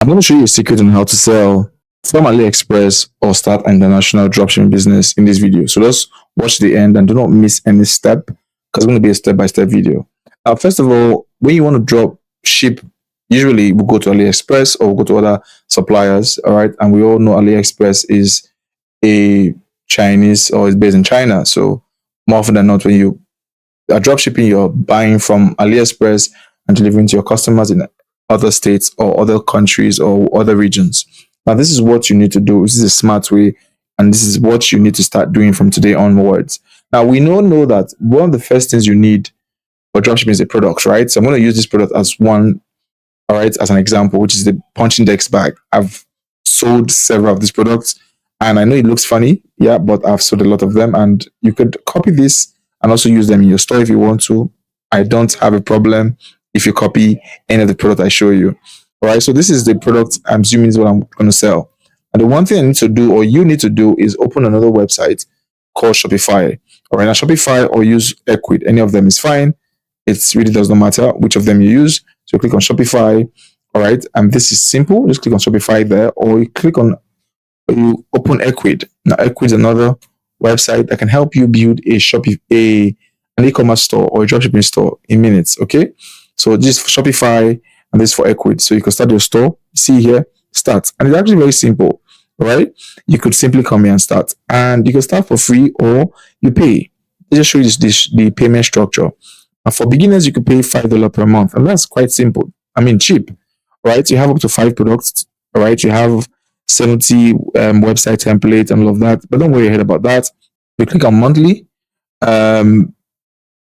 I'm going to show you a secret on how to sell from AliExpress or start an international dropshipping business in this video. So just watch the end and do not miss any step because it's going to be a step-by-step video. First of all, when you want to drop ship, usually we go to AliExpress or we go to other suppliers. All right. And we all know AliExpress is a Chinese or is based in China. So more often than not, when you are dropshipping, you're buying from AliExpress and delivering to your customers in other states or other countries or other regions. Now, this is what you need to do. This is a smart way, and this is what you need to start doing from today onwards. Now, we all know that one of the first things you need for dropshipping is a product, right? So I'm going to use this product as one, all right, as an example, which is the punching decks bag. I've sold several of these products, and I know it looks funny, yeah, but I've sold a lot of them, and you could copy this and also use them in your store if you want to. I don't have a problem if you copy any of the product I show you. All right, so this is the product I'm assuming is what I'm going to sell. And the one thing I need to do, or you need to do, is open another website called Shopify. All right, now Shopify or use Equid, any of them is fine. It really does not matter which of them you use. So click on Shopify. All right, and this is simple. Just click on Shopify there, or you click on, you open Equid. Now Equid is another website that can help you build an e-commerce store or a dropshipping store in minutes. Okay, so this is for Shopify and this is for Equid. So you can start your store. See here, start, and it's actually very simple. All right, you could simply come here and start, and you can start for free or you pay. Let's just show you the payment structure. And for beginners, you could pay $5 per month, and that's quite simple. I mean, cheap. Right? You have up to 5 products. All right, you have 70 website templates and all of that, but don't worry ahead about that. You click on monthly,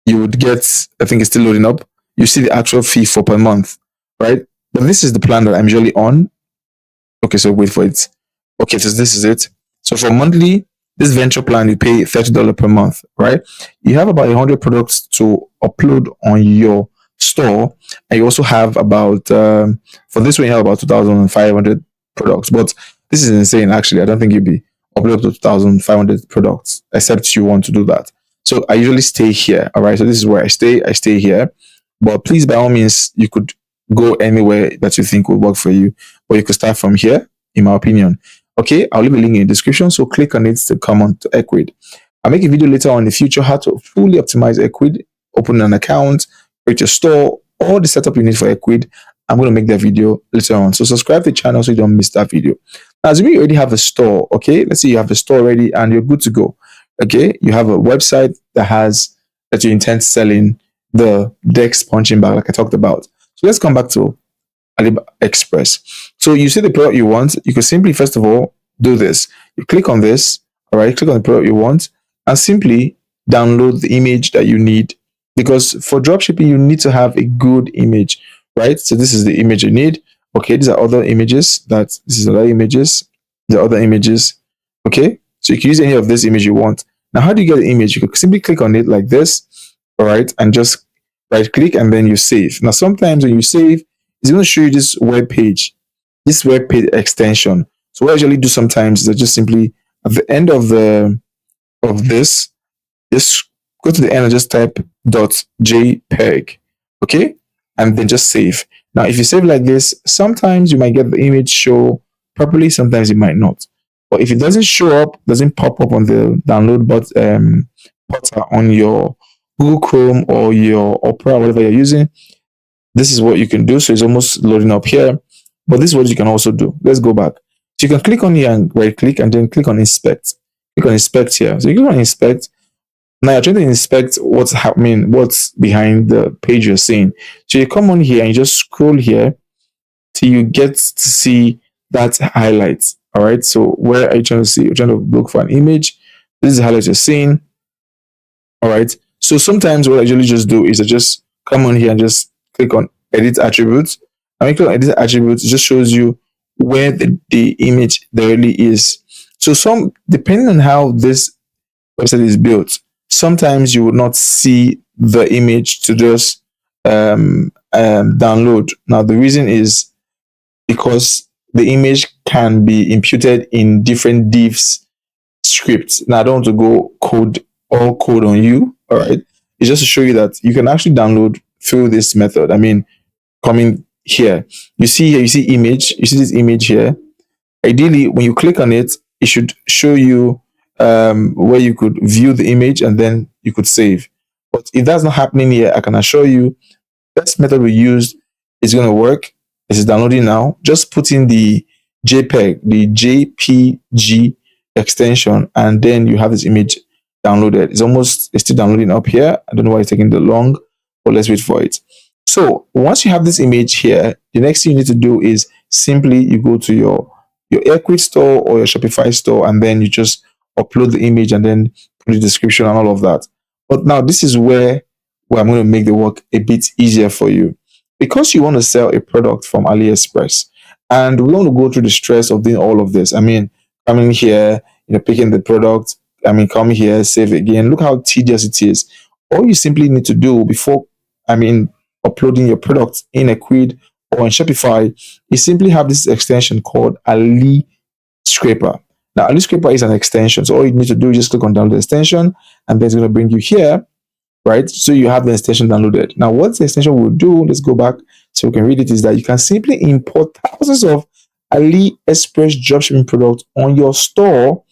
you would get, I think it's still loading up. You see the actual fee for per month, right? But this is the plan that I'm usually on. Okay, so wait for it. Okay, so this is it. So for monthly, this venture plan, you pay $30 per month, right? You have about 100 products to upload on your store, and you also have about for this one you have about 2,500 products. But this is insane, actually. I don't think you'd be upload to 2,500 products except you want to do that. So I usually stay here. All right, so this is where I stay here. But please, by all means, you could go anywhere that you think will work for you, or you could start from here, in my opinion. Okay, I'll leave a link in the description, so click on it to come on to Equid. I'll make a video later on in the future how to fully optimize Equid, open an account, create your store, all the setup you need for Equid. I'm going to make that video later on. So subscribe to the channel so you don't miss that video. Now, assuming you already have a store, okay, let's say you have a store already and you're good to go. Okay, you have a website that you intend selling the Dex punching bag like I talked about. So let's come back to AliExpress. So you see the product you want. You can simply, first of all, do this. You click on this, all right, click on the product you want, and simply download the image that you need. Because for dropshipping, you need to have a good image, right? So this is the image you need. Okay, these are other images. This is other images. These are other images. Okay, so you can use any of this image you want. Now, how do you get the image? You can simply click on it like this, all right, and just right click and then you save. Now, sometimes when you save, it's going to show you this web page extension. So what I usually do sometimes is I just simply at the end of this, just go to the end and just type .jpeg, okay, and then just save. Now, if you save like this, sometimes you might get the image show properly, sometimes it might not. But if it doesn't show up, doesn't pop up on the download button on your Google Chrome or your Opera, whatever you're using, this is what you can do. So it's almost loading up here, but this is what you can also do. Let's go back. So you can click on here and right click and then click on inspect. Click on inspect here. So you click on inspect. Now you're trying to inspect what's happening, what's behind the page you're seeing. So you come on here and you just scroll here till you get to see that highlight. All right. So where are you trying to see? You're trying to look for an image. This is the highlight you're seeing. All right. So sometimes what I usually just do is I just come on here and just click on edit attributes. And when you click on edit attributes, it just shows you where the image there really is. So depending on how this website is built, sometimes you will not see the image to just download. Now the reason is because the image can be imputed in different divs scripts. Now I don't want to go code on you. All right, it's just to show you that you can actually download through this method. I mean, coming here. You see here, you see image, you see this image here. Ideally, when you click on it, it should show you where you could view the image and then you could save. But if that's not happening here, I can assure you best method we used is going to work. This is downloading now. Just put in the JPEG, the JPG extension, and then you have this image downloaded. It's still downloading up here. I don't know why it's taking the long, but let's wait for it. So once you have this image here, the next thing you need to do is simply you go to your Airquid store or your Shopify store, and then you just upload the image and then put the description and all of that. But now this is where I'm going to make the work a bit easier for you. Because you want to sell a product from AliExpress and we want to go through the stress of doing all of this. I mean, coming here, picking the product, come here, save again. Look how tedious it is. All you simply need to do before, uploading your product in Airquid or in Shopify is simply have this extension called AliScraper. Now, AliScraper is an extension. So all you need to do is just click on download the extension and then it's going to bring you here, right? So you have the extension downloaded. Now, what the extension will do, let's go back so we can read it, is that you can simply import thousands of AliExpress dropshipping products on your store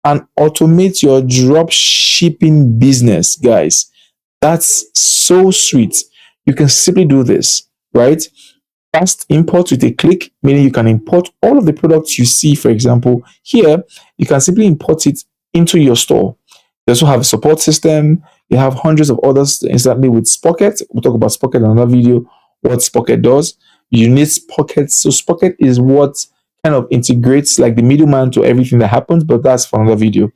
and automate your drop shipping business, guys. That's so sweet. You can simply do this, right? Fast import with a click, meaning you can import all of the products you see. For example, here, you can simply import it into your store. You also have a support system. You have hundreds of others instantly with Spocket. We'll talk about Spocket in another video, what Spocket does. You need Spocket. So Spocket is what kind of integrates like the middleman to everything that happens, but that's for another video.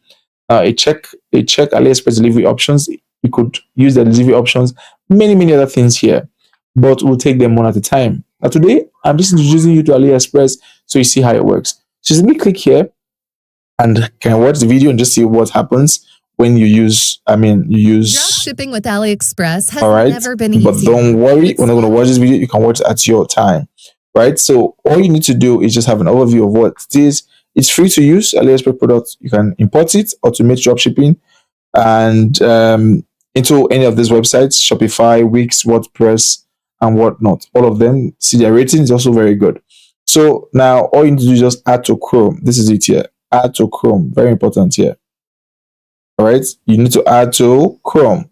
A check AliExpress delivery options. You could use the delivery options, many other things here, but we'll take them one at a time. Now today, I'm just introducing you to AliExpress so you see how it works. So simply click here and can watch the video and just see what happens when you use, Shipping with AliExpress has all right, never been easier. But don't worry, we're not going to watch this video. You can watch it at your time, right? So all you need to do is just have an overview of what it is. It's free to use AliExpress products. You can import it, automate drop shipping, and into any of these websites, Shopify, Wix, WordPress, and whatnot. All of them, see their rating is also very good. So now all you need to do is just add to Chrome. This is it here. Add to Chrome. Very important here. All right, you need to add to Chrome.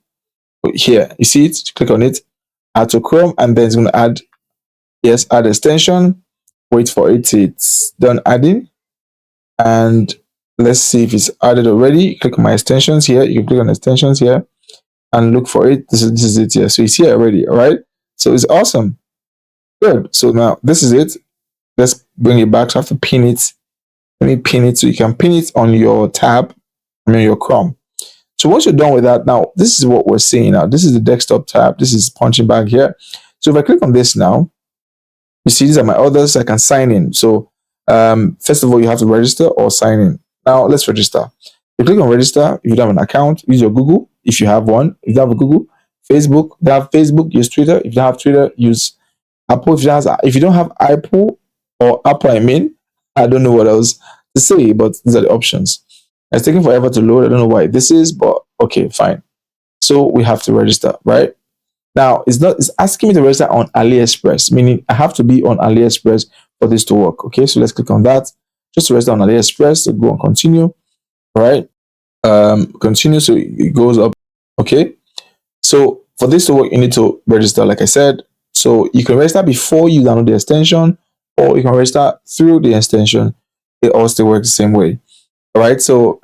Here, you see it? Click on it, add to Chrome, and then it's going to add, yes, add extension. Wait for it. It's done adding. And let's see if it's added already. Click on my extensions here. You can click on extensions here and look for it. This is it here. So it's here already. All right. So it's awesome. Good. So now this is it. Let's bring it back. So I have to pin it. Let me pin it so you can pin it on your tab, your Chrome. So once you're done with that, now this is what we're seeing now. This is the desktop tab. This is punching bag here. So if I click on this now, you see these are my others. I can sign in. So first of all, you have to register or sign in. Now let's register. You click on register. If you don't have an account, use your Google. If you have one, if you have a Google, Facebook, if you have Facebook, use Twitter. If you don't have Twitter, use Apple. If you don't have Apple or Apple, I don't know what else to say, but these are the options. It's taking forever to load. I don't know why this is, but okay, fine. So we have to register, right? Now it's asking me to register on AliExpress, meaning I have to be on AliExpress for this to work. Okay, so let's click on that. Just to register on AliExpress, so go and continue. All right. Continue, so it goes up. Okay. So for this to work, you need to register, like I said. So you can register before you download the extension, or you can register through the extension. It all still works the same way. All right, so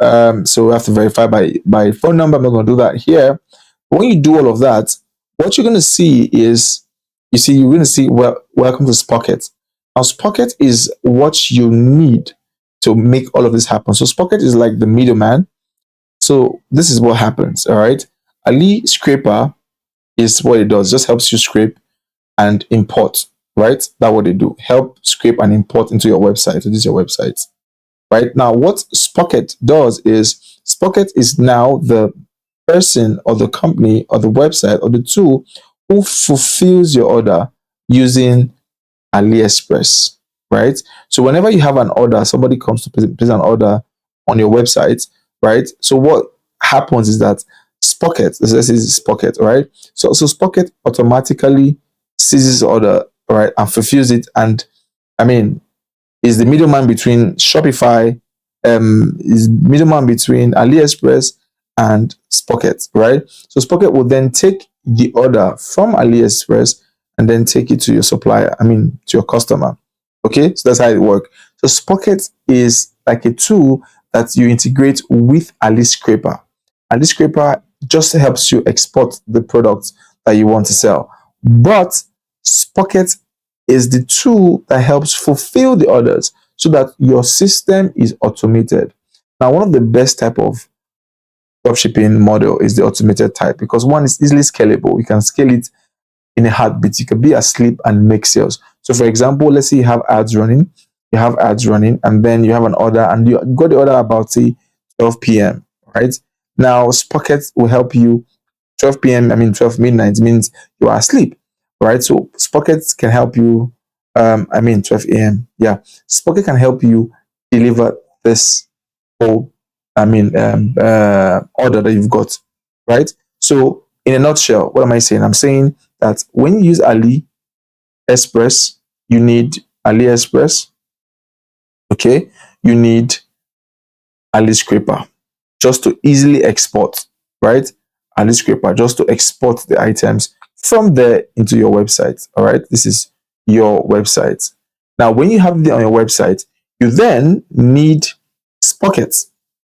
so we have to verify by phone number. I'm not going to do that here. When you do all of that, what you're going to see is, you're going to see, welcome to Spocket. Now, Spocket is what you need to make all of this happen. So Spocket is like the middleman. So this is what happens. All right, liScraper is what it does. Just helps you scrape and import. Right, that's what they do. Help scrape and import into your website. So this is your website. Right now, what Spocket does is Spocket is now the person or the company or the website or the tool who fulfills your order using AliExpress, right? So whenever you have an order, somebody comes to place an order on your website, right? So what happens is that Spocket, this is Spocket, right? So Spocket automatically seizes the order, all right, and fulfills it. And I mean, is the middleman between Shopify, is middleman between AliExpress and Spocket, right? So Spocket will then take the order from AliExpress and then take it to your supplier, to your customer. Okay, so that's how it works. So Spocket is like a tool that you integrate with AliScraper. AliScraper just helps you export the products that you want to sell. But Spocket is the tool that helps fulfill the orders so that your system is automated. Now, one of the best type of dropshipping model is the automated type because one is easily scalable. You can scale it in a heartbeat. You can be asleep and make sales. So, for example, let's say you have ads running, and then you have an order, and you got the order about say 12 p.m. Right now, Spocket will help you 12 p.m. 12 midnight means you are asleep, right? So Spocket can help you. 12 a.m. Yeah, Spocket can help you deliver this whole, order that you've got, right? So in a nutshell, what am I saying? I'm saying that when you use AliExpress, you need AliExpress, okay? You need AliScraper just to easily export, right? AliScraper just to export the items from there into your website. All right, this is your website. Now, when you have it on your website, you then need Spocket.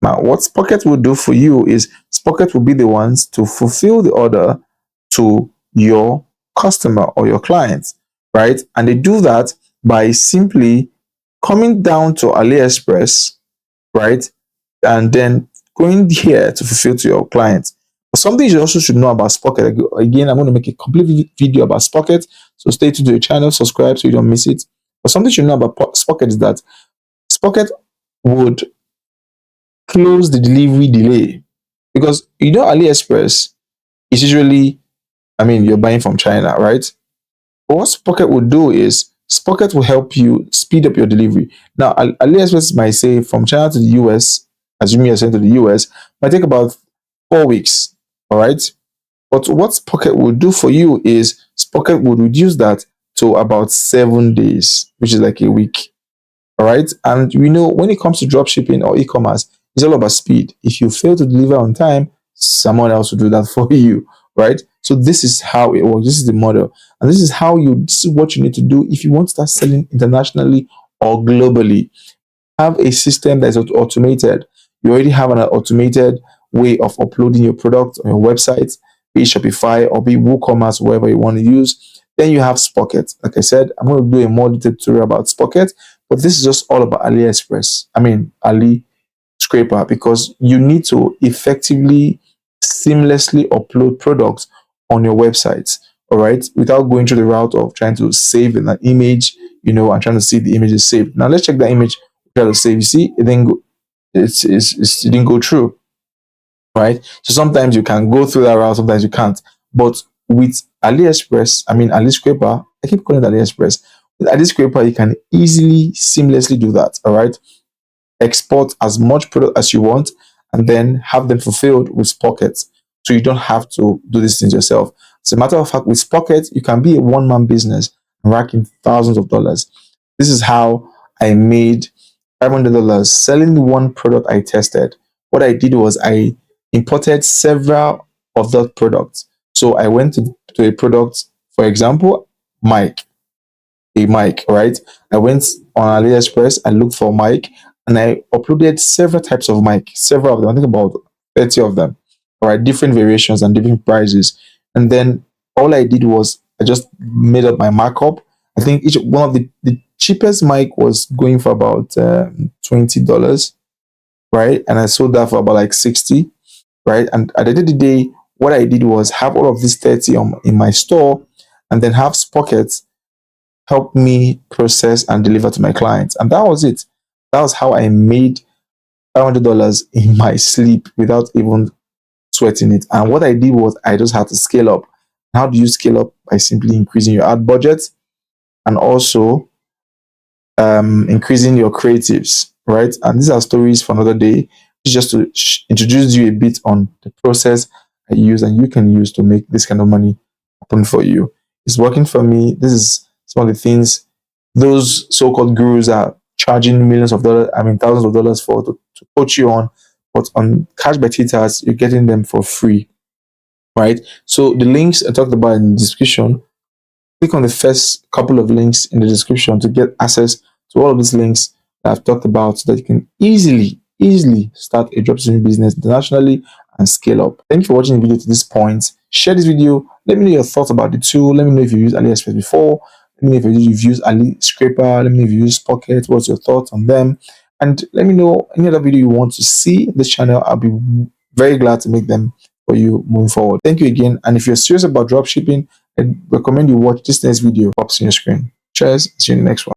Now, what Spocket will do for you is Spocket will be the ones to fulfill the order to your customer or your clients, right? And they do that by simply coming down to AliExpress, right? And then going here to fulfill to your clients. But something you also should know about Spocket. Again, I'm going to make a complete video about Spocket. So stay tuned to the channel, subscribe so you don't miss it. But something you should know about Spocket is that Spocket would close the delivery delay. Because AliExpress is usually, you're buying from China, right? But what Spocket will do is Spocket will help you speed up your delivery. Now, AliExpress might say from China to the US, assuming you're sent to the US, might take about 4 weeks. All right. But what Spocket will do for you is Spocket will reduce that to about 7 days, which is like a week. All right. And when it comes to drop shipping or e-commerce, it's all about speed. If you fail to deliver on time, someone else will do that for you. Right. So this is how it works. This is the model. And this is what you need to do if you want to start selling internationally or globally. Have a system that is automated. You already have an automated way of uploading your product on your website, be it Shopify or be it WooCommerce, wherever you want to use. Then you have Spocket. Like I said, I'm going to do a more detailed tutorial about Spocket, but this is just all about AliExpress. AliScraper, because you need to effectively, seamlessly upload products on your websites, all right, without going through the route of trying to save in an image, and trying to see the image is saved. Now let's check that image. Try to save. You see, it didn't go. It didn't go through, right? So sometimes you can go through that route, sometimes you can't. But with AliScraper, I keep calling it AliExpress. With AliScraper, you can easily, seamlessly do that. All right, export as much product as you want, and then have them fulfilled with Spocket. So you don't have to do these things yourself. As a matter of fact, with Spocket, you can be a one-man business and rack in thousands of dollars. This is how I made $500 selling one product I tested. What I did was I imported several of those products. So I went to a product, for example, a mic, right? I went on AliExpress, I looked for mic, and I uploaded several types of mic, several of them, I think about 30 of them, all right, different variations and different prices. And then all I did was I just made up my markup. I think each one of the cheapest mic was going for about $20, right? And I sold that for about like 60, right? And at the end of the day, what I did was have all of these 30 in my store and then have Spocket help me process and deliver to my clients. And that was it. That was how I made $500 in my sleep without even sweating it. And what I did was I just had to scale up. How do you scale up? By simply increasing your ad budget and also increasing your creatives, right? And these are stories for another day. It's just to introduce you a bit on the process I use and you can use to make this kind of money happen for you. It's working for me. This is some of the things those so-called gurus are charging millions of dollars, I mean thousands of dollars for to coach you on. But on Cash by Titas, you're getting them for free, right? So the links I talked about in the description, click on the first couple of links in the description to get access to all of these links that I've talked about so that you can easily start a dropshipping business internationally and scale up. Thank you for watching the video to this point. Share this video. Let me know your thoughts about the tool. Let me know if you've used AliExpress before. Let me know if you've used AliScraper. Let me know if you use Pocket. What's your thoughts on them? And let me know any other video you want to see in this channel. I'll be very glad to make them for you moving forward. Thank you again. And if you're serious about dropshipping, I recommend you watch this next video pops on your screen. Cheers. See you in the next one.